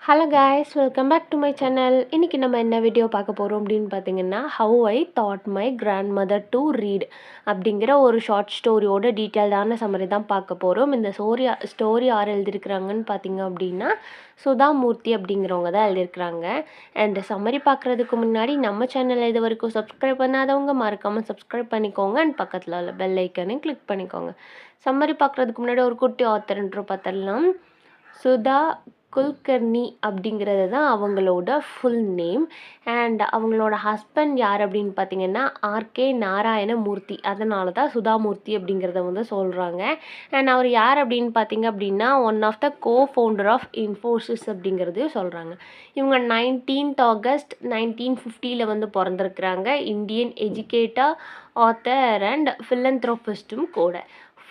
Hello guys, welcome back to my channel. இன்றைக்கி நம்ம என்ன வீடியோ பார்க்க போகிறோம் அப்படின்னு பார்த்தீங்கன்னா, how I taught my grandmother to read அப்படிங்கிற ஒரு ஷார்ட் ஸ்டோரியோட டீட்டெயில்டான சம்மரி தான் பார்க்க போகிறோம். இந்த ஸ்டோரி யார் எழுதியிருக்கிறாங்கன்னு பார்த்தீங்க அப்படின்னா, சுதா மூர்த்தி அப்படிங்கிறவங்க தான் எழுதியிருக்கிறாங்க. அண்ட் சம்மரி பார்க்குறதுக்கு முன்னாடி நம்ம சேனலை இது வரைக்கும் சப்ஸ்கிரைப் பண்ணாதவங்க மறக்காமல் சப்ஸ்கிரைப் பண்ணிக்கோங்க. அண்ட் பக்கத்தில் உள்ள பெல் ஐக்கனையும் கிளிக் பண்ணிக்கோங்க. சம்மரி பார்க்குறதுக்கு முன்னாடி ஒரு குட்டி ஆத்தர்ன்ற பார்த்துடலாம். சுதா குல்கர்னி அப்படிங்கிறது தான் அவங்களோட ஃபுல் நேம். அண்ட் அவங்களோட ஹஸ்பண்ட் யார் அப்படின்னு பார்த்தீங்கன்னா ஆர்கே நாராயணமூர்த்தி. அதனால தான் சுதாமூர்த்தி அப்படிங்கிறத வந்து சொல்கிறாங்க. அண்ட் அவர் யார் அப்படின்னு பார்த்தீங்க அப்படின்னா one of the founder of Infosys அப்படிங்கிறதையும் சொல்கிறாங்க. இவங்க 19th ஆகஸ்ட் 1950 வந்து பிறந்திருக்கிறாங்க. இந்தியன் எஜுகேட்டர், ஆத்தர் அண்ட் ஃபிலந்த்ரோபிஸ்ட்டும் கூட.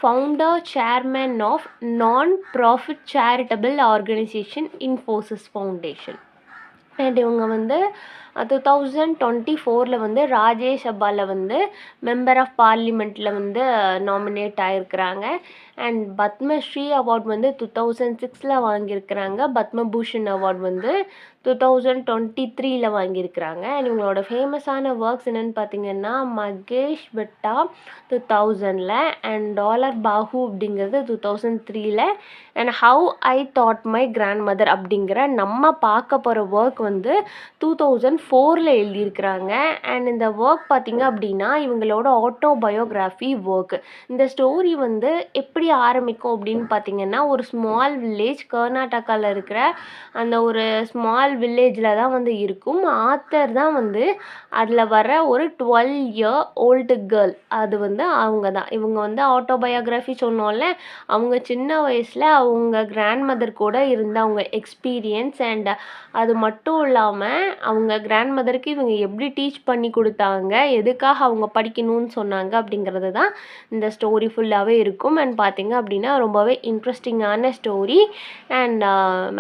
founder chairman of non-profit charitable organization Infosys Foundation. அண்ட் இவங்க வந்து 2024 வந்து ராஜ்யசபாவில் வந்து மெம்பர் ஆஃப் பார்லிமெண்ட்டில் வந்து நாமினேட் ஆகிருக்கிறாங்க. அண்ட் பத்மஸ்ரீ அவார்ட் வந்து 2006 வாங்கியிருக்கிறாங்க. பத்மபூஷன் அவார்ட் வந்து 2023 வாங்கியிருக்கிறாங்க. அண்ட் இவங்களோட ஃபேமஸான ஒர்க்ஸ் என்னென்னு பார்த்தீங்கன்னா மகேஷ் பெட்டா 2000 அண்ட் டாலர் பாஹு அப்படிங்கிறது 2003 அண்ட் how I taught my grandmother அப்படிங்கிற நம்ம பார்க்க போகிற ஒர்க் வந்து 2004 எழுதியிருக்கிறாங்க. அண்ட் இந்த ஒர்க் பார்த்திங்க அப்படின்னா இவங்களோட ஆட்டோபயோகிராஃபி ஒர்க். இந்த ஸ்டோரி வந்து எப்படி ஆரம்பிக்கும் அப்படின்னு பார்த்திங்கன்னா ஒரு ஸ்மால் வில்லேஜ் கர்நாடகாவில் இருக்கிற அந்த ஒரு ஸ்மால் வில்லேஜில் தான் வந்து இருக்கும். ஆத்தர் தான் வந்து அதில் வர ஒரு 12 year old கேர்ள். அது வந்து அவங்க தான். இவங்க வந்து ஆட்டோபயோகிராஃபி சொன்னோம்ல, அவங்க சின்ன வயசில் அவங்க கிராண்ட் மதர் கூட இருந்த அவங்க எக்ஸ்பீரியன்ஸ் அண்ட் அது மட்டும் இல்லாமல் அவங்க கிராண்ட் மதருக்கு இவங்க எப்படி டீச் பண்ணி கொடுத்தாங்க, எதுக்காக அவங்க படிக்கணும்னு சொன்னாங்க அப்படிங்கிறது தான் இந்த ஸ்டோரி ஃபுல்லாகவே இருக்கும். அண்ட் பார்த்திங்க அப்படின்னா ரொம்பவே இன்ட்ரெஸ்டிங்கான ஸ்டோரி. அண்ட்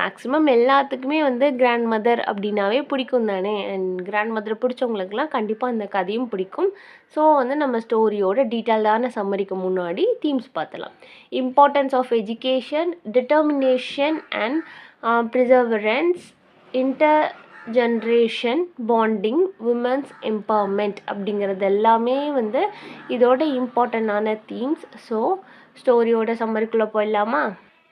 மேக்ஸிமம் எல்லாத்துக்குமே வந்து கிராண்ட் மதர் அப்படின்னாவே பிடிக்கும் தானே. அண்ட் கிராண்ட் மதர் பிடிச்சவங்களுக்குலாம் கண்டிப்பாக இந்த கதையும் பிடிக்கும். ஸோ வந்து நம்ம ஸ்டோரியோட டீட்டெயில்டான சம்மரிக்கு முன்னாடி தீம்ஸ் பார்த்தலாம். Importance of education, determination and perseverance, intergeneration bonding, women's empowerment அப்படிங்கிறது எல்லாமே வந்து இதோட இம்பார்ட்டண்டான தீம்ஸ். ஸோ ஸ்டோரியோட சம்மரிக்குள்ளே போயிடலாமா?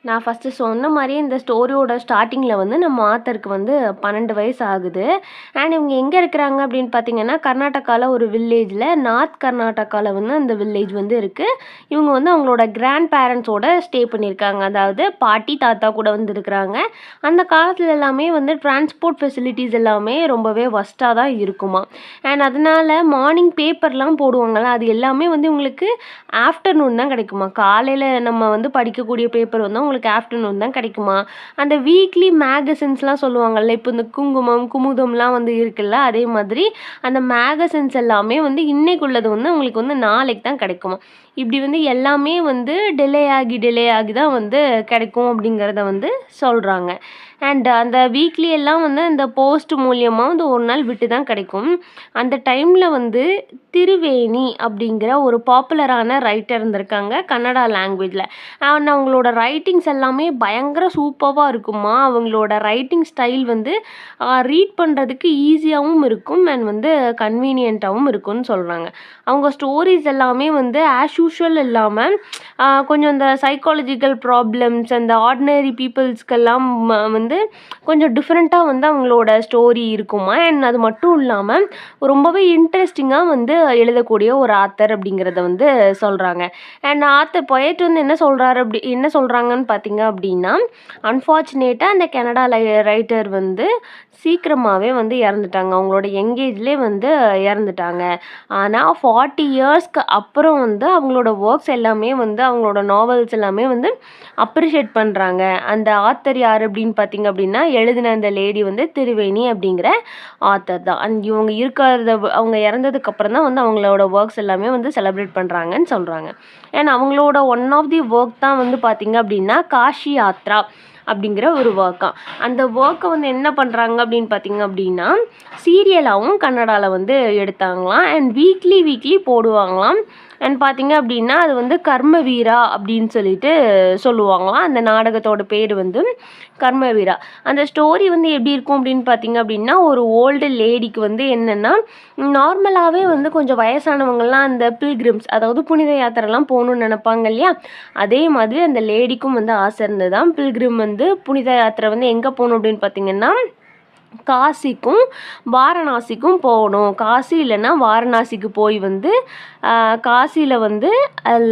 நான் ஃபஸ்ட்டு சொன்ன மாதிரியே இந்த ஸ்டோரியோட ஸ்டார்டிங்கில் வந்து நம்ம ஆத்தருக்கு வந்து 12 வயசு ஆகுது. அண்ட் இவங்க எங்கே இருக்கிறாங்க அப்படின்னு பார்த்தீங்கன்னா கர்நாடகாவில் ஒரு வில்லேஜில், நார்த் கர்நாடகாவில் வந்து அந்த வில்லேஜ் வந்து இருக்குது. இவங்க வந்து அவங்களோட கிராண்ட் பேரண்ட்ஸோட ஸ்டே பண்ணியிருக்காங்க. அதாவது பாட்டி தாத்தா கூட வந்து இருக்கிறாங்க. அந்த காலத்தில் எல்லாமே வந்து டிரான்ஸ்போர்ட் ஃபெசிலிட்டிஸ் எல்லாமே ரொம்பவே ஒஸ்ட்டாக தான் இருக்குமா. அண்ட் அதனால் மார்னிங் பேப்பர்லாம் போடுவாங்கள்ல, அது எல்லாமே வந்து உங்களுக்கு ஆஃப்டர்நூன் தான் கிடைக்குமா. காலையில் நம்ம வந்து படிக்கக்கூடிய பேப்பர் வந்து உங்களுக்கு ஆஃப்டர்நூன் தான் கிடைக்குமா. அந்த வீக்லி மேகசின்ஸ்லாம் சொல்லுவாங்கள்ல, இப்போ இந்த குங்குமம் குமுதம்லாம் வந்து இருக்குல்ல, அதே மாதிரி அந்த மேகசின்ஸ் எல்லாமே வந்து இன்னைக்குள்ளது வந்து உங்களுக்கு வந்து நாளைக்கு தான் கிடைக்குமா. இப்படி வந்து எல்லாமே வந்து டிலே ஆகி தான் வந்து கிடைக்கும் அப்படிங்கிறத வந்து சொல்கிறாங்க. அண்ட் அந்த வீக்லி எல்லாம் வந்து அந்த போஸ்ட் மூலியமாக வந்து ஒரு நாள் விட்டு தான் கிடைக்கும். அந்த டைமில் வந்து திருவேணி அப்படிங்கிற ஒரு பாப்புலரான ரைட்டர் இருந்திருக்காங்க கன்னடா லாங்குவேஜில். அண்ட் அவங்களோட ரைட்டிங்ஸ் எல்லாமே பயங்கர சூப்பராக இருக்குமா. அவங்களோட ரைட்டிங் ஸ்டைல் வந்து ரீட் பண்ணுறதுக்கு ஈஸியாகவும் இருக்கும் அண்ட் வந்து கன்வீனியண்ட்டாகவும் இருக்கும்னு சொல்கிறாங்க. அவங்க ஸ்டோரிஸ் எல்லாமே வந்து ஆஸ் யூஷுவல் இல்லாமல் கொஞ்சம் இந்த சைக்காலஜிக்கல் ப்ராப்ளம்ஸ் அந்த ஆர்டினரி பீப்புள்ஸ்க்கெல்லாம் வந்து கொஞ்சம் டிஃப்ரெண்ட்டாக வந்து அவங்களோட ஸ்டோரி இருக்குமா. அண்ட் அது மட்டும் இல்லாமல் ரொம்பவே இன்ட்ரெஸ்டிங்காக வந்து எழுதக்கூடிய ஒரு ஆத்தர் அப்படிங்கிறத வந்து சொல்கிறாங்க. அண்ட் ஆத்தர் பொயட் வந்து என்ன சொல்கிறாங்கன்னு பார்த்தீங்க அப்படின்னா, அன்ஃபார்ச்சுனேட்டாக அந்த கனடா ரைட்டர் வந்து சீக்கிரமாகவே வந்து இறந்துட்டாங்க. அவங்களோட யங்கேஜ்லேயே வந்து இறந்துட்டாங்க. ஆனால் 40 இயர்ஸ்க்கு அப்புறம் வந்து அவங்களோட ஒர்க்ஸ் எல்லாமே வந்து அவங்களோட நாவல்ஸ் எல்லாமே வந்து அப்ரிஷியேட் பண்ணுறாங்க. அந்த ஆத்தர் யார் அப்படின்னு பார்த்தீங்க அப்படின்னா எழுதின அந்த லேடி வந்து திருவேணி அப்படிங்கிற ஆத்தர் தான். அண்ட் அவங்க இறந்ததுக்கு அப்புறம் தான் வந்து அவங்களோட ஒர்க்ஸ் எல்லாமே வந்து செலிப்ரேட் பண்ணுறாங்கன்னு சொல்கிறாங்க. அண்ட் அவங்களோட ஒன் ஆஃப் தி ஒர்க் தான் வந்து பார்த்தீங்க அப்படின்னா காஷி யாத்ரா அப்படிங்கிற ஒரு ஒர்க்காக. அந்த ஒர்க்கை வந்து என்ன பண்ணுறாங்க அப்படின்னு பார்த்தீங்க அப்படின்னா சீரியலாகவும் கன்னடாவில் வந்து எடுத்தாங்களாம். அண்ட் வீக்லி போடுவாங்களாம். அண்ட் பார்த்தீங்க அப்படின்னா அது வந்து கர்மவீரா அப்படின்னு சொல்லிட்டு சொல்லுவாங்களாம். அந்த நாடகத்தோட பேர் வந்து கர்மவீரா. அந்த ஸ்டோரி வந்து எப்படி இருக்கும் அப்படின்னு பார்த்தீங்க அப்படின்னா, ஒரு ஓல்டு லேடிக்கு வந்து என்னென்னா, நார்மலாகவே வந்து கொஞ்சம் வயசானவங்கலாம் அந்த பில்கிரிம்ஸ், அதாவது புனித யாத்திரைலாம் போகணுன்னு நினப்பாங்க இல்லையா, அதே மாதிரி அந்த லேடிக்கும் வந்து ஆசை இருந்ததுதான். பில்கிரிம் வந்து புனித யாத்திரை வந்து எங்கே போகணும் அப்படின்னு பார்த்தீங்கன்னா, காசிக்கும் வாரணாசிக்கும் போகணும். காசி இல்லைன்னா வாரணாசிக்கு போய் வந்து காசியில் வந்து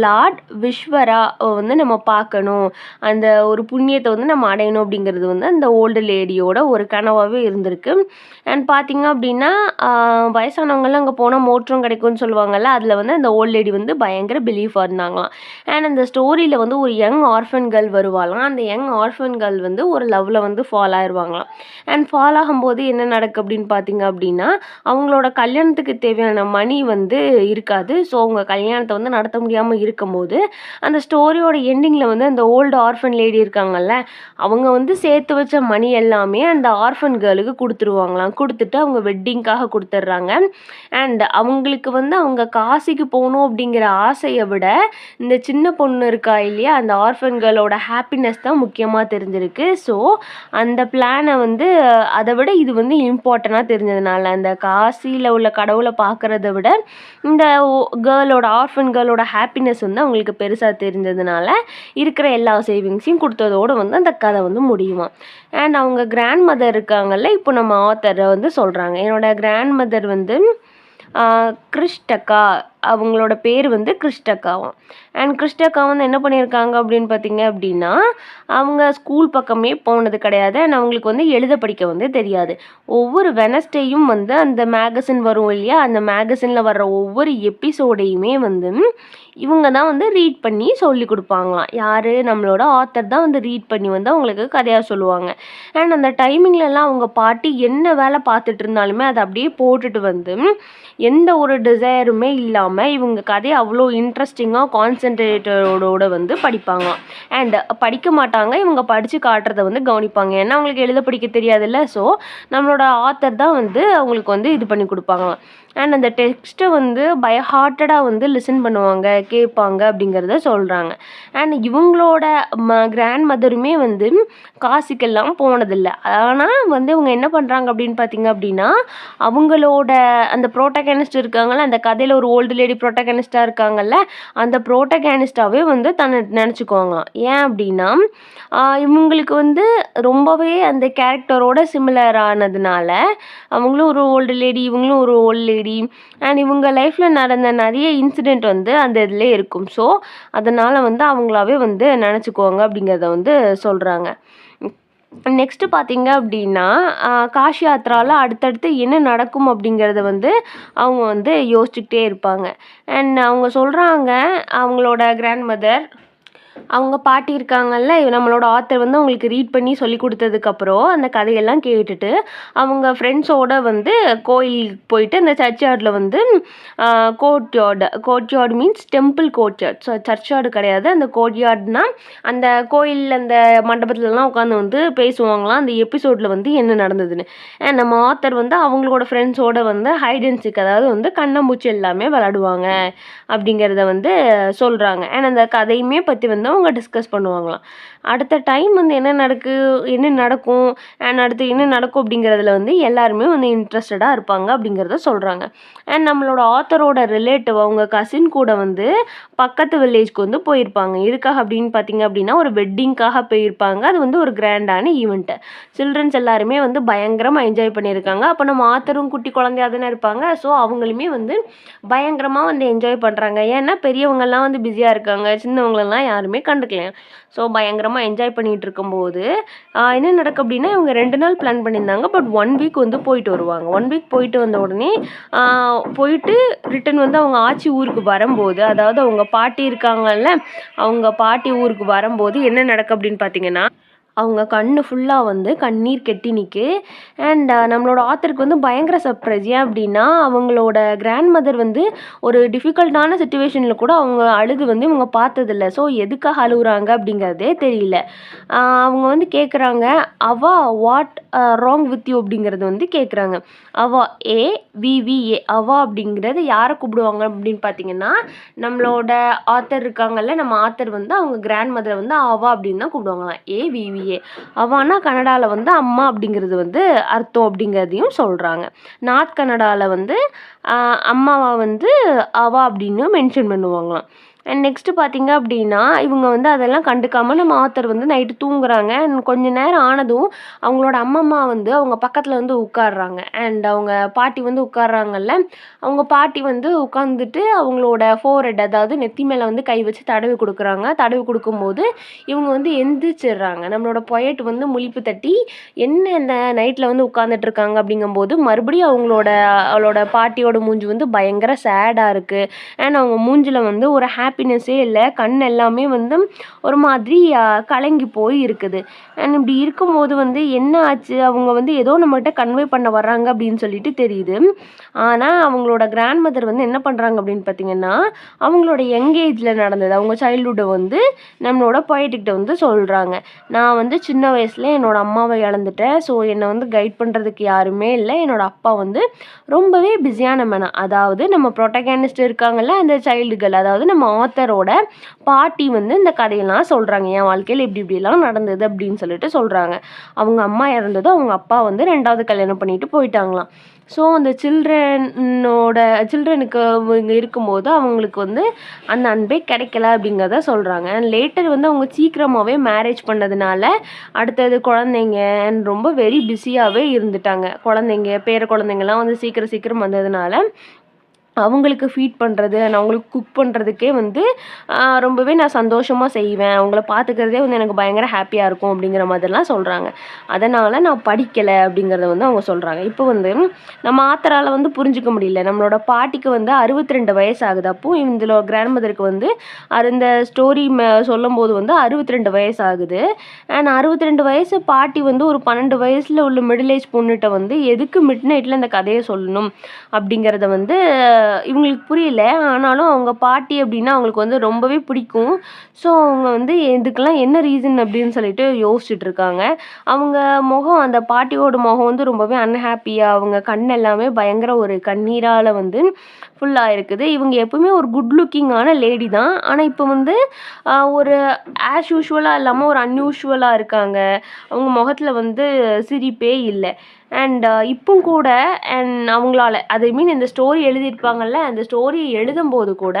லார்ட் விஸ்வரா வந்து நம்ம பார்க்கணும், அந்த ஒரு புண்ணியத்தை வந்து நம்ம அடையணும் அப்படிங்கிறது வந்து அந்த ஓல்டு லேடியோட ஒரு கனவாகவே இருந்திருக்கு. அண்ட் பார்த்திங்க அப்படின்னா வயசானவங்களாம் அங்கே போனால் மோட்டம் கிடைக்கும்னு சொல்லுவாங்கள்ல, அதில் வந்து அந்த ஓல்டு லேடி வந்து பயங்கர பிலீஃபாக இருந்தாங்களாம். அண்ட் அந்த ஸ்டோரியில் வந்து ஒரு யங் ஆர்ஃபன் கேர்ள் வருவாங்களாம். அந்த யங் ஆர்ஃபன் கேர்ள் வந்து ஒரு லவ்வில் வந்து ஃபால் ஆயிடுவாங்களாம். அண்ட் ஃபால் ஆகும்போது என்ன நடக்கு அப்படின்னு பார்த்தீங்க அப்படின்னா, அவங்களோட கல்யாணத்துக்கு தேவையான மணி வந்து இருக்காது. ஸோ அவங்க கல்யாணத்தை வந்து நடத்த முடியாமல் இருக்கும்போது, அந்த ஸ்டோரியோட எண்டிங்கில் வந்து அந்த ஓல்டு ஆர்ஃபன் லேடி இருக்காங்கல்ல, அவங்க வந்து சேர்த்து வச்ச மணி எல்லாமே அந்த ஆர்ஃபன் கேர்ளுக்கு கொடுத்துருவாங்களாம். கொடுத்துட்டு அவங்க வெட்டிங்காக கொடுத்துட்றாங்க. அண்ட் அவங்களுக்கு வந்து அவங்க காசிக்கு போகணும் அப்படிங்கிற ஆசையை விட, இந்த சின்ன பொண்ணு இருக்கா இல்லையா, அந்த ஆர்ஃபன் கேர்ளோட ஹாப்பினஸ் தான் முக்கியமாக தெரிஞ்சிருக்கு. ஸோ அந்த பிளானை வந்து அதை விட இது வந்து இம்பார்ட்டண்ட்டாக தெரிஞ்சதுனால, அந்த காசியில் உள்ள கடவுளை பார்க்குறத விட இந்த கேர்ளோட ஆர்ஃபன் கேர்ளோட ஹாப்பினஸ் வந்து அவங்களுக்கு பெருசாக தெரிஞ்சதுனால இருக்கிற எல்லா சேவிங்ஸையும் கொடுத்ததோடு வந்து அந்த கதை வந்து முடியுமா. அண்ட் அவங்க கிராண்ட் மதர் இருக்காங்கல்ல, இப்போ நம்ம ஆத்தரை வந்து சொல்கிறாங்க. என்னோடய கிராண்ட் மதர் வந்து கிருஷ்டக்கா, அவங்களோட பேர் வந்து கிருஷ்டக்காவும். அண்ட் கிருஷ்டக்கா வந்து என்ன பண்ணியிருக்காங்க அப்படின்னு பார்த்தீங்க அப்படின்னா, அவங்க ஸ்கூல் பக்கமே போனது கிடையாது. அண்ட் அவங்களுக்கு வந்து எழுத படிக்க வந்து தெரியாது. ஒவ்வொரு வெனஸ்டேயும் வந்து அந்த மேகசின் வரும் இல்லையா, அந்த மேகசினில் வர்ற ஒவ்வொரு எபிசோடையுமே வந்து இவங்க தான் வந்து ரீட் பண்ணி சொல்லி கொடுப்பாங்களாம். யார், நம்மளோட ஆத்தர் தான் வந்து ரீட் பண்ணி வந்து அவங்களுக்கு கதையாக சொல்லுவாங்க. அண்ட் அந்த டைமிங்லலாம் அவங்க பாட்டி என்ன வேலை பார்த்துட்டு இருந்தாலுமே அதை அப்படியே போட்டுட்டு வந்து எந்த ஒரு டிசைருமே இல்லாமல் இவங்க கதையை அவ்வளோ இன்ட்ரெஸ்டிங்காக கான்சென்ட்ரேட்டரோட வந்து படிப்பாங்க. அண்ட் படிக்க மாட்டாங்க, இவங்க படித்து காட்டுறதை வந்து கவனிப்பாங்க. ஏன்னா அவங்களுக்கு எழுத படிக்க தெரியாதுல்ல. ஸோ நம்மளோட ஆத்தர் தான் வந்து அவங்களுக்கு வந்து இது பண்ணி கொடுப்பாங்களாம். அண்ட் அந்த டெக்ஸ்ட்டை வந்து ஹார்ட்டடாக வந்து லிசன் பண்ணுவாங்க, கேட்பாங்க அப்படிங்கிறத சொல்கிறாங்க. அண்ட் இவங்களோட கிராண்ட் மதருமே வந்து காசிக்கெல்லாம் போனதில்லை. ஆனால் வந்து இவங்க என்ன பண்ணுறாங்க அப்படின்னு பார்த்தீங்க அப்படின்னா, அவங்களோட அந்த ப்ரோட்டகனிஸ்ட் இருக்காங்கள்ல, அந்த கதையில் ஒரு ஓல்டு லேடி ப்ரோட்டகனிஸ்டாக இருக்காங்கல்ல, அந்த ப்ரோட்டகனிஸ்டாகவே வந்து தன்னை நினச்சிக்குவாங்களாம். ஏன் அப்படின்னா இவங்களுக்கு வந்து ரொம்பவே அந்த கேரக்டரோட சிமிலர் ஆனதுனால, அவங்களும் ஒரு ஓல்டு லேடி, இவங்களும் ஒரு ஓல்டு லேடி, அண்ட் இவங்க லைஃப்பில் நடந்த நிறைய இன்சிடெண்ட் வந்து அந்த இதில் இருக்கும். ஸோ அதனால் வந்து அவங்களாவே வந்து நினச்சிக்குவாங்க அப்படிங்கிறத வந்து சொல்கிறாங்க. நெக்ஸ்ட்டு பார்த்தீங்க அப்படின்னா, காஷி யாத்ராவில் அடுத்தடுத்து என்ன நடக்கும் அப்படிங்கிறத வந்து அவங்க வந்து யோசிச்சுக்கிட்டே இருப்பாங்க. அண்ட் அவங்க சொல்கிறாங்க, அவங்களோட கிராண்ட் மதர், அவங்க பாட்டி இருக்காங்கல்ல, நம்மளோட ஆத்தர் வந்து அவங்களுக்கு ரீட் பண்ணி சொல்லி கொடுத்ததுக்கப்புறம் அந்த கதையெல்லாம் கேட்டுட்டு அவங்க ஃப்ரெண்ட்ஸோடு வந்து கோயிலுக்கு போயிட்டு அந்த சர்ச்யார்டில் வந்து courtyard means temple courtyard. So churchyard கிடையாது, அந்த கோர்ட்யார்ட்னால் அந்த கோயில் அந்த மண்டபத்துலலாம் உட்காந்து வந்து பேசுவாங்களாம் அந்த எபிசோடில் வந்து என்ன நடந்ததுன்னு. நம்ம ஆத்தர் வந்து அவங்களோட ஃப்ரெண்ட்ஸோடு வந்து ஹைட் அண்ட் சீக், அதாவது வந்து கண்ணாமூச்சி எல்லாமே விளாடுவாங்க அப்படிங்கிறத வந்து சொல்கிறாங்க. அண்ட் அந்த கதையுமே பற்றி வந்து அவங்க டிஸ்கஸ் பண்ணுவாங்களாம். அடுத்த டைம் வந்து என்ன நடக்கும் அண்ட் அடுத்து என்ன நடக்கும் அப்படிங்கிறதுல வந்து எல்லாருமே வந்து இன்ட்ரெஸ்டடாக இருப்பாங்க அப்படிங்கிறத சொல்கிறாங்க. அண்ட் நம்மளோட ஆத்தரோட ரிலேட்டிவ் அவங்க கசின் கூட வந்து பக்கத்து வில்லேஜ்க்கு வந்து போயிருப்பாங்க. எதுக்காக அப்படின்னு பார்த்தீங்க அப்படின்னா, ஒரு வெட்டிங்காக போயிருப்பாங்க. அது வந்து ஒரு கிராண்டான ஈவெண்ட்டு. சில்ட்ரன்ஸ் எல்லாருமே வந்து பயங்கரமாக என்ஜாய் பண்ணியிருக்காங்க. அப்போ நம்ம ஆத்தரும் குட்டி குழந்தையாக தானே இருப்பாங்க. ஸோ அவங்களுமே வந்து பயங்கரமாக வந்து என்ஜாய் பண்ணுறாங்க. ஏன்னா பெரியவங்கெல்லாம் வந்து பிஸியாக இருக்காங்க, சின்னவங்களெல்லாம் யாருமே கண்டுக்கலையா. ஸோ பயங்கரமாக என்ஜாய் பண்ணிகிட்டு இருக்கும்போது என்ன நடக்கும் அப்படின்னா, இவங்க 2 நாள் பிளான் பண்ணியிருந்தாங்க. பட் 1 வீக் வந்து போயிட்டு வருவாங்க. 1 வீக் போயிட்டு வந்த உடனே போயிட்டு ரிட்டன் வந்து அவங்க ஆச்சி ஊருக்கு வரும்போது, அதாவது அவங்க பாட்டி இருக்காங்கல்ல, அவங்க பாட்டி ஊருக்கு வரும்போது என்ன நடக்கும் அப்படின்னு பார்த்தீங்கன்னா, அவங்க கண்ணு ஃபுல்லாக வந்து கண்ணீர் கெட்டி நிற்கு. அண்ட் நம்மளோட ஆத்தருக்கு வந்து பயங்கர சர்ப்ரைஸ். ஏன் அப்படின்னா அவங்களோட கிராண்ட் மதர் வந்து ஒரு டிஃபிகல்ட்டான சுச்சுவேஷனில் கூட அவங்க அழுது வந்து இவங்க பார்த்ததில்ல. ஸோ எதுக்காக அழுகுறாங்க அப்படிங்கிறதே தெரியல. அவங்க வந்து கேட்குறாங்க, அவா வாட் ராங் வித் யூ அப்படிங்கிறது வந்து கேட்குறாங்க. அவா AVVA அவா அப்படிங்கிறது யாரை கூப்பிடுவாங்க அப்படின்னு பார்த்தீங்கன்னா, நம்மளோட ஆத்தர் இருக்காங்கல்ல, நம்ம ஆத்தர் வந்து அவங்க கிராண்ட் மதரை வந்து அவா அப்படின்னு தான் கூப்பிடுவாங்களாம். AVVA அவானா கன்னடாவில் வந்து அம்மா அப்படிங்கிறது வந்து அர்த்தம் அப்படிங்கிறதையும் சொல்கிறாங்க. நார்த் கன்னடாவில் வந்து அம்மாவை வந்து அவா அப்படின்னு மென்ஷன் பண்ணுவாங்களாம். அண்ட் நெக்ஸ்ட்டு பார்த்தீங்க அப்படின்னா இவங்க வந்து அதெல்லாம் கண்டுக்காமல் நம்ம ஆத்தர் வந்து நைட்டு தூங்குறாங்க. அண்ட் கொஞ்ச நேரம் ஆனதும் அவங்களோட அம்மம்மா வந்து அவங்க பக்கத்தில் வந்து உட்காடுறாங்க. அண்ட் அவங்க பாட்டி வந்து உட்காடுறாங்கல்ல, அவங்க பாட்டி வந்து உட்காந்துட்டு அவங்களோட ஃபோர்ஹெட் அதாவது நெத்தி மேலே வந்து கை வச்சு தடவி கொடுக்குறாங்க. தடவி கொடுக்கும்போது இவங்க வந்து எந்திரிச்சிடுறாங்க. நம்மளோட பொயட் வந்து முழிப்பு தட்டி என்ன இந்த நைட்டில் வந்து உட்காந்துட்டு இருக்காங்க அப்படிங்கும்போது மறுபடியும் அவளோட பாட்டியோட மூஞ்சி வந்து பயங்கர சேடாக இருக்குது. அண்ட் அவங்க மூஞ்சில் வந்து ஒரு ஹாப்பினஸ்ஸே இல்லை. கண் எல்லாமே வந்து ஒரு மாதிரி கலங்கி போய் இருக்குது. அண்ட் இப்படி இருக்கும்போது வந்து என்ன ஆச்சு, அவங்க வந்து ஏதோ நம்மகிட்ட கன்வே பண்ண வர்றாங்க அப்படின்னு சொல்லிட்டு தெரியுது. ஆனால் அவங்களோட கிராண்ட் மதர் வந்து என்ன பண்ணுறாங்க அப்படின்னு பார்த்தீங்கன்னா, அவங்களோட யங் ஏஜில் நடந்தது, அவங்க சைல்ட்ஹுட்டை வந்து நம்மளோட பொயட்டுக்கிட்ட வந்து சொல்கிறாங்க. நான் வந்து சின்ன வயசில் என்னோடய அம்மாவை இழந்துட்டேன். ஸோ என்னை வந்து கைட் பண்ணுறதுக்கு யாருமே இல்லை. என்னோடய அப்பா வந்து ரொம்பவே பிஸியான மேனா, அதாவது நம்ம ப்ரொட்டகனிஸ்ட் இருக்காங்கல்ல அந்த சைல்டுகள், அதாவது நம்ம ஆத்தரோட பாட்டி வந்து இந்த கதையெல்லாம் சொல்கிறாங்க. என் வாழ்க்கையில் இப்படிலாம் நடந்தது அப்படின்னு சொல்லிட்டு சொல்கிறாங்க. அவங்க அம்மா இறந்ததும் அவங்க அப்பா வந்து 2வது கல்யாணம் பண்ணிட்டு போயிட்டாங்களாம். ஸோ அந்த சில்ட்ரனுக்கு இங்கே இருக்கும்போது அவங்களுக்கு வந்து அந்த அன்பே கிடைக்கல அப்படிங்கிறத சொல்கிறாங்க. லேட்டர் வந்து அவங்க சீக்கிரமாகவே மேரேஜ் பண்ணதுனால அடுத்தது குழந்தைங்க ரொம்ப வெரி பிஸியாகவே இருந்துட்டாங்க. குழந்தைங்க பேர குழந்தைங்கலாம் வந்து சீக்கிரம் வந்ததுனால அவங்களுக்கு ஃபீட் பண்ணுறது அண்ட் அவங்களுக்கு குக் பண்ணுறதுக்கே வந்து ரொம்பவே நான் சந்தோஷமாக செய்வேன். அவங்கள பார்த்துக்கிறதே வந்து எனக்கு பயங்கர ஹாப்பியாக இருக்கும் அப்படிங்கிற மாதிரிலாம் சொல்கிறாங்க. அதனால் நான் படிக்கலை அப்படிங்கிறத வந்து அவங்க சொல்கிறாங்க. இப்போ வந்து நம்ம ஆத்தரால் வந்து புரிஞ்சிக்க முடியல. நம்மளோட பாட்டிக்கு வந்து 62 வயசு ஆகுது. அப்போது இதில் கிராண்ட் மதருக்கு வந்து இந்த ஸ்டோரி சொல்லும்போது வந்து 62 வயசு ஆகுது. அண்ட் 62 வயசு பாட்டி வந்து ஒரு 12 வயசில் உள்ள மிடில் ஏஜ் பொண்ணுகிட்ட வந்து எதுக்கு மிட் நைட்டில் இந்த கதையை சொல்லணும் அப்படிங்கிறத வந்து இவங்களுக்கு புரியல. ஆனாலும் அவங்க பாட்டி அப்படின்னா அவங்களுக்கு வந்து ரொம்பவே பிடிக்கும். ஸோ அவங்க வந்து இதுக்கெல்லாம் என்ன ரீசன் அப்படின்னு சொல்லிட்டு யோசிச்சுட்டு இருக்காங்க. அவங்க முகம், அந்த பாட்டியோட முகம் வந்து ரொம்பவே அன்ஹாப்பியாக, அவங்க கண் எல்லாமே பயங்கர ஒரு கண்ணீரால் வந்து ஃபுல்லாக இருக்குது. இவங்க எப்பவுமே ஒரு குட் லுக்கிங்கான லேடி தான். ஆனால் இப்போ வந்து ஒரு ஆஸ் யூஷுவலாக இல்லாமல் ஒரு அன்யூஷுவலாக இருக்காங்க. அவங்க முகத்தில் வந்து சிரிப்பே இல்லை. அண்ட் இப்போ கூட அவங்களால இந்த ஸ்டோரி எழுதியிருப்பாங்கல்ல, அந்த ஸ்டோரி எழுதும்போது கூட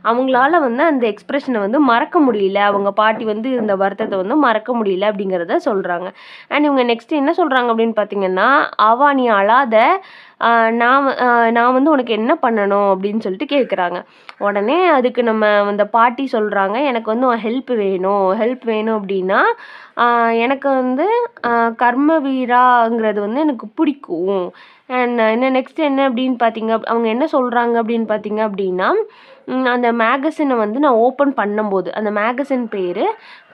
அவங்களால வந்து அந்த எக்ஸ்ப்ரெஷனை வந்து மறக்க முடியல. அவங்க பாட்டி வந்து இந்த வருத்தத்தை வந்து மறக்க முடியல அப்படிங்கிறத சொல்கிறாங்க. அண்ட் இவங்க நெக்ஸ்ட் என்ன சொல்கிறாங்க அப்படின்னு பார்த்தீங்கன்னா, அவா நீ அழாத, நான் வந்து உனக்கு என்ன பண்ணணும் அப்படின்னு சொல்லிட்டு கேட்குறாங்க. உடனே அதுக்கு நம்ம அந்த பாட்டி சொல்கிறாங்க, எனக்கு வந்து ஹெல்ப் வேணும் அப்படின்னா எனக்கு வந்து கர்மவீராங்கிறது வந்து எனக்கு பிடிக்கும். அண்ட் நெக்ஸ்ட் என்ன அப்படின்னு அவங்க என்ன சொல்கிறாங்க அப்படின்னு பார்த்தீங்க அப்படின்னா, அந்த மேகசினை வந்து நான் ஓப்பன் பண்ணும்போது, அந்த மேகசின் பேர்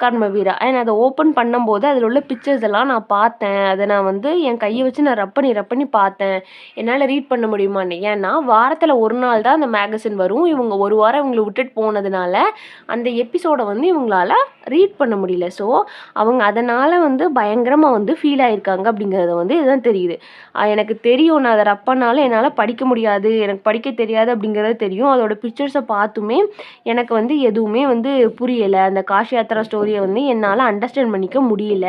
கர்மவீரா. அண்ட் அதை ஓப்பன் பண்ணும்போது அதில் உள்ள பிக்சர்ஸ் எல்லாம் நான் பார்த்தேன். அதை நான் வந்து என் கையை வச்சு நான் ரப் பண்ணி பார்த்தேன். என்னால் ரீட் பண்ண முடியுமான்னு. ஏன்னா வாரத்தில் ஒரு நாள் தான் அந்த மேகசின் வரும். இவங்க ஒரு வாரம் இவங்களை விட்டுட்டு போனதுனால அந்த எபிசோடை வந்து இவங்களால ரீட் பண்ண முடியல. ஸோ அவங்க அதனால் வந்து பயங்கரமாக வந்து ஃபீல் ஆகியிருக்காங்க அப்படிங்கிறது வந்து இதுதான் தெரியுது. எனக்கு தெரியும், நான் அதை ரப் பண்ணாலும் என்னால் படிக்க முடியாது, எனக்கு படிக்க தெரியாது அப்படிங்கிறது தெரியும். அதோட பிக்சர்ஸை பார்த்துமே எனக்கு வந்து எதுவுமே வந்து புரியலை. அந்த காஷி யாத்ரா ஸ்டோரியை வந்து என்னால் அண்டர்ஸ்டாண்ட் பண்ணிக்க முடியல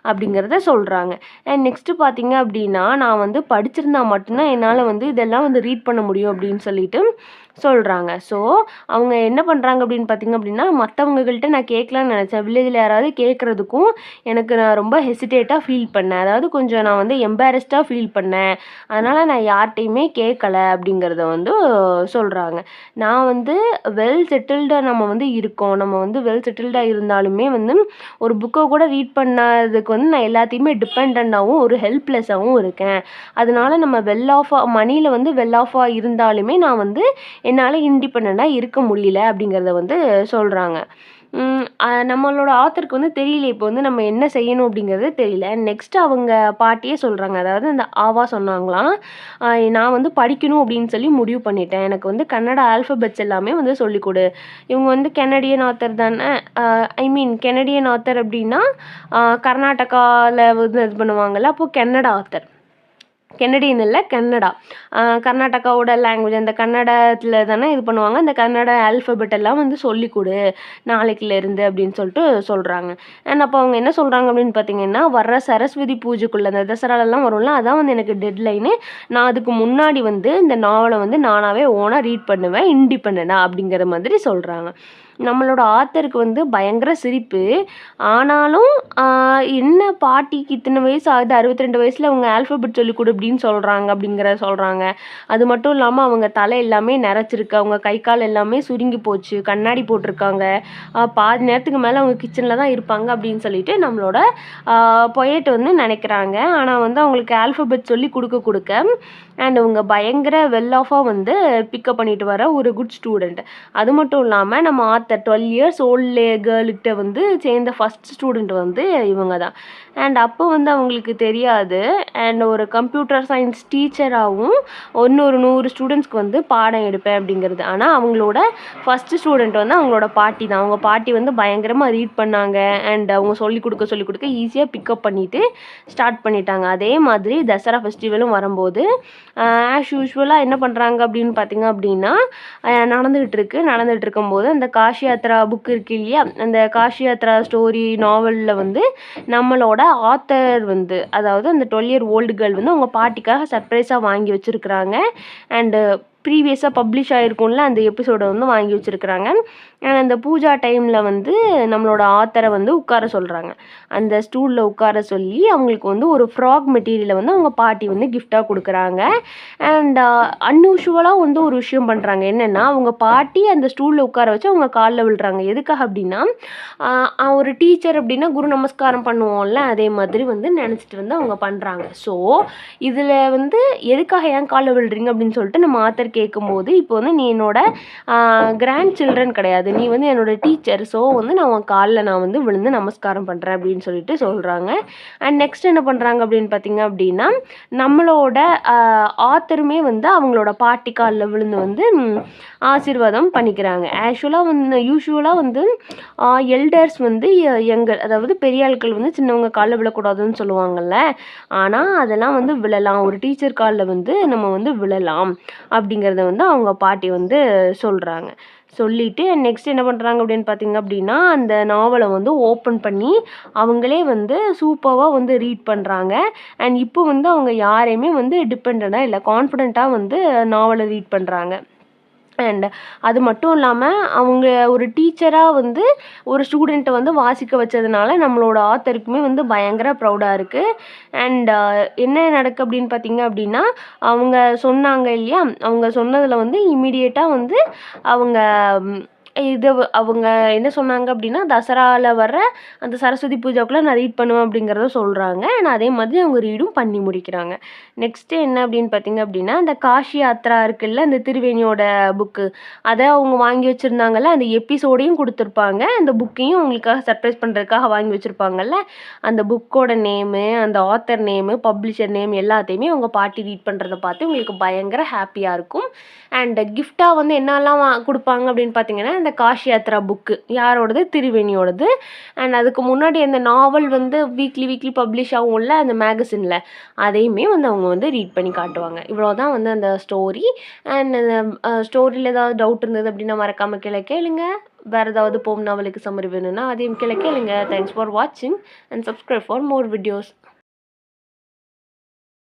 அப்படிங்கிறத சொல்கிறாங்க. அண்ட் நெக்ஸ்ட்டு பார்த்தீங்க அப்படின்னா, நான் வந்து படிச்சிருந்தா மட்டும்தான் என்னால் வந்து இதெல்லாம் வந்து ரீட் பண்ண முடியும் அப்படின்னு சொல்லிட்டு சொல்கிறாங்க. ஸோ அவங்க என்ன பண்ணுறாங்க அப்படின்னு பார்த்தீங்க அப்படின்னா, மற்றவங்கள்ட்ட நான் கேட்கலான்னு நினச்சேன். வில்லேஜில் யாராவது கேட்குறதுக்கும் நான் ரொம்ப ஹெசிடேட்டாக ஃபீல் பண்ணேன். அதாவது கொஞ்சம் நான் வந்து எம்பாரஸ்டாக ஃபீல் பண்ணேன். அதனால் நான் யார்கிட்டையுமே கேட்கல அப்படிங்கிறத வந்து சொல்கிறாங்க. நான் வந்து வெல் செட்டில்டாக நம்ம வந்து இருக்கோம். நம்ம வந்து வெல் செட்டில்டாக இருந்தாலுமே வந்து ஒரு புக்கை கூட ரீட் பண்ணதுக்கு வந்து நான் எல்லாத்தையுமே டிபெண்டாகவும் ஒரு ஹெல்ப்லெஸ்ஸாகவும் இருக்கேன். அதனால நம்ம மணியில் வந்து வெல் ஆஃபாக இருந்தாலுமே நான் வந்து என்னால் இண்டிபெண்ட்டாக இருக்க முடியல அப்படிங்கிறத வந்து சொல்கிறாங்க. நம்மளோட ஆத்தருக்கு வந்து தெரியல இப்போ வந்து நம்ம என்ன செய்யணும் அப்படிங்கிறது தெரியல. நெக்ஸ்ட் அவங்க பாட்டியே சொல்கிறாங்க, அதாவது அந்த ஆவா சொன்னாங்களாம், நான் வந்து படிக்கணும் அப்படின்னு சொல்லி முடிவு பண்ணிட்டேன், எனக்கு வந்து கன்னட ஆல்ஃபபெட்ஸ் எல்லாமே வந்து சொல்லிக் கொடு. இவங்க வந்து கெனடியன் ஆத்தர் தானே, ஐ மீன் கெனடியன் ஆத்தர் அப்படின்னா கர்நாடகாவில் வந்து இது பண்ணுவாங்கள்ல, அப்போது கன்னடா ஆத்தர், கெனடியன் இல்லை கன்னடா, கர்நாடகாவோட லாங்குவேஜ் அந்த கன்னடத்தில் தானே இது பண்ணுவாங்க, அந்த கன்னட ஆல்ஃபபெட் எல்லாம் வந்து சொல்லிக் கொடு நாளைக்குலேருந்து அப்படின்னு சொல்லிட்டு சொல்கிறாங்க. அண்ட் அப்போ அவங்க என்ன சொல்கிறாங்க அப்படின்னு பார்த்தீங்கன்னா, வர்ற சரஸ்வதி பூஜைக்குள்ளே அந்த தசராலெல்லாம் வரும்ல, அதான் வந்து எனக்கு டெட்லைனு, நான் அதுக்கு முன்னாடி வந்து இந்த நாவலை வந்து நானாகவே ஓனாக ரீட் பண்ணுவேன் இண்டிபெண்டண்டாக அப்படிங்கிற மாதிரி சொல்கிறாங்க. நம்மளோட ஆத்தருக்கு வந்து பயங்கர சிரிப்பு. ஆனாலும் என்ன பாட்டிக்கு இத்தனை வயசு ஆகுது, 62 வயசில் அவங்க ஆல்ஃபபெட் சொல்லிக் கொடு அப்படின்னு சொல்கிறாங்க. அது மட்டும் இல்லாமல் அவங்க தலை எல்லாமே நரைச்சிருக்கு, அவங்க கை கால் எல்லாமே சுருங்கி போச்சு, கண்ணாடி போட்டிருக்காங்க, பாதி நேரத்துக்கு மேலே அவங்க கிச்சனில் தான் இருப்பாங்க அப்படின்னு சொல்லிட்டு நம்மளோட பொயட் வந்து நினைக்கிறாங்க. ஆனால் வந்து அவங்களுக்கு ஆல்ஃபபெட் சொல்லி கொடுக்க அண்ட் அவங்க பயங்கர வெல் ஆஃபாக வந்து பிக்கப் பண்ணிட்டு வர ஒரு குட் ஸ்டூடெண்ட். அது மட்டும் இல்லாமல் நம்ம ஆத்தர் 12 இயர்ஸ் ஓல்டு கேர்ள்கிட்ட வந்து சேர்ந்த ஃபஸ்ட் ஸ்டூடெண்ட் வந்து இவங்க தான். அண்ட் அப்போ வந்து அவங்களுக்கு தெரியாது, அண்ட் ஒரு கம்ப்யூட்டர் சயின்ஸ் டீச்சராகவும் இன்னொரு 100 ஸ்டூடெண்ட்ஸ்க்கு வந்து பாடம் எடுப்பேன் அப்படிங்கிறது. ஆனால் அவங்களோட ஃபஸ்ட்டு ஸ்டூடெண்ட் வந்து அவங்களோட பாட்டி தான். அவங்க பாட்டி வந்து பயங்கரமாக ரீட் பண்ணாங்க, அண்ட் அவங்க சொல்லிக் கொடுக்க ஈஸியாக பிக்கப் பண்ணிவிட்டு ஸ்டார்ட் பண்ணிட்டாங்க. அதே மாதிரி தசரா ஃபெஸ்டிவலும் வரும்போது ஆஸ் யூஷுவலாக என்ன பண்ணுறாங்க அப்படின்னு பார்த்தீங்க அப்படின்னா, நடந்துகிட்டு இருக்கும்போது அந்த காஷி யாத்ரா புக் இருக்கு இல்லையா, அந்த காஷி யாத்ரா ஸ்டோரி நாவலில் வந்து நம்மளோட ஆத்தர் வந்து, அதாவது அந்த 12 இயர் ஓல்டு கேர்ள் வந்து அவங்க பாட்டிக்காக சர்ப்ரைஸாக வாங்கி வச்சுருக்குறாங்க. அண்டு ப்ரீவியஸாக பப்ளிஷ் ஆகிருக்கும்ல அந்த எபிசோடை வந்து வாங்கி வச்சுருக்குறாங்க. அந்த பூஜா டைமில் வந்து நம்மளோட ஆத்தரை வந்து உட்கார சொல்கிறாங்க. அந்த ஸ்டூலில் உட்கார சொல்லி அவங்களுக்கு வந்து ஒரு ஃப்ராக் மெட்டீரியலை வந்து அவங்க பாட்டி வந்து கிஃப்டாக கொடுக்குறாங்க. அண்ட் அன்யூஷுவலாக வந்து ஒரு விஷயம் பண்ணுறாங்க. என்னென்னா, அவங்க பாட்டி அந்த ஸ்டூலில் உட்கார வச்சு அவங்க காலில் விழுறாங்க. எதுக்காக அப்படின்னா, ஒரு டீச்சர் அப்படின்னா குரு நமஸ்காரம் பண்ணுவோம்ல, அதே மாதிரி வந்து நினச்சிட்டு வந்து அவங்க பண்ணுறாங்க. ஸோ இதில் வந்து எதுக்காக ஏன் காலில் விழுறீங்க அப்படின்னு சொல்லிட்டு நம்ம ஆத்தர் கேட்கும்போது, இப்போ வந்து நீ என்னோட கிராண்ட் சில்ட்ரன் கிடையாது, நீ வந்து என்னோட டீச்சர், ஸோ வந்து நான் உன் காலில் நான் வந்து விழுந்து நமஸ்காரம் பண்ணுறேன் அப்படின்னு சொல்லிட்டு சொல்கிறாங்க. அண்ட் நெக்ஸ்ட் என்ன பண்ணுறாங்க அப்படின்னு பார்த்தீங்க அப்படின்னா, நம்மளோட ஆத்தருமே வந்து அவங்களோட பாட்டி காலில் விழுந்து வந்து ஆசீர்வாதம் பண்ணிக்கிறாங்க. யூஷுவலாக வந்து எல்டர்ஸ் வந்து அதாவது பெரிய ஆட்கள் வந்து சின்னவங்க காலில் விழக்கூடாதுன்னு சொல்லுவாங்கள்ல, ஆனால் அதெல்லாம் வந்து விழலாம், ஒரு டீச்சர் காலில் வந்து நம்ம வந்து விழலாம் அப்படிங்கிறத வந்து அவங்க பாட்டி வந்து சொல்கிறாங்க. சொல்லிவிட்டு நெக்ஸ்ட் என்ன பண்ணுறாங்க அப்படின்னு பார்த்தீங்க அப்படின்னா, அந்த நாவலை வந்து ஓப்பன் பண்ணி அவங்களே வந்து சூப்பராக வந்து ரீட் பண்ணுறாங்க. அண்ட் இப்போ வந்து அவங்க யாரையுமே வந்து டிபெண்டடாக இல்லை, கான்ஃபிடெண்ட்டாக வந்து நாவலை ரீட் பண்ணுறாங்க. அண்ட் அது மட்டும் இல்லாமல் அவங்க ஒரு டீச்சராக வந்து ஒரு ஸ்டூடெண்ட்டை வந்து வாசிக்க வச்சதுனால நம்மளோட ஆத்தருக்குமே வந்து பயங்கர ப்ரௌடாக இருக்குது. அண்ட் என்ன நடக்கு அப்படின்னு பார்த்தீங்க அப்படின்னா, அவங்க சொன்னாங்க இல்லையா, அவங்க சொன்னதில் வந்து இமீடியட்டாக வந்து அவங்க அவங்க என்ன சொன்னாங்க அப்படின்னா, தசராவில் வர்ற அந்த சரஸ்வதி பூஜாக்குள்ளே நான் ரீட் பண்ணுவேன் அப்படிங்கிறத சொல்கிறாங்க. அண்ட் அதே மாதிரி அவங்க ரீடும் பண்ணி முடிக்கிறாங்க. நெக்ஸ்ட்டு என்ன அப்படின்னு பார்த்தீங்க அப்படின்னா, அந்த காஷி யாத்ரா இருக்குல்ல, அந்த திருவேணியோட புக்கு, அதை அவங்க வாங்கி வச்சுருந்தாங்கல்ல, அந்த எபிசோடையும் கொடுத்துருப்பாங்க, அந்த புக்கையும் அவங்களுக்காக சர்ப்ரைஸ் பண்ணுறதுக்காக வாங்கி வச்சுருப்பாங்கல்ல, அந்த புக்கோட நேமு, அந்த ஆத்தர் நேமு, பப்ளிஷர் நேம் எல்லாத்தையுமே அவங்க பாட்டி ரீட் பண்ணுறதை பார்த்து உங்களுக்கு பயங்கர ஹாப்பியாக இருக்கும். அண்ட் கிஃப்டாக வந்து என்னெல்லாம் கொடுப்பாங்க அப்படின்னு பார்த்தீங்கன்னா, இந்த காஷி யாத்ரா புக்கு யாரோடது, திருவேணியோடது. அண்ட் அதுக்கு முன்னாடி அந்த நாவல் வந்து வீக்லி பப்ளிஷ் ஆகும்ல அந்த மேகசினில், அதையுமே வந்து அவங்க வந்து ரீட் பண்ணி காட்டுவாங்க. இவ்வளோதான் வந்து அந்த ஸ்டோரி. அண்ட் அந்த ஸ்டோரியில் ஏதாவது டவுட் இருந்தது அப்படின்னா மறக்காமல் கீழே கேளுங்க. வேறு ஏதாவது போம் நாவலுக்கு சம்மரி வேணும்னா அதையும் கீழே கேளுங்க. தேங்க்ஸ் ஃபார் வாட்சிங் and subscribe for more videos.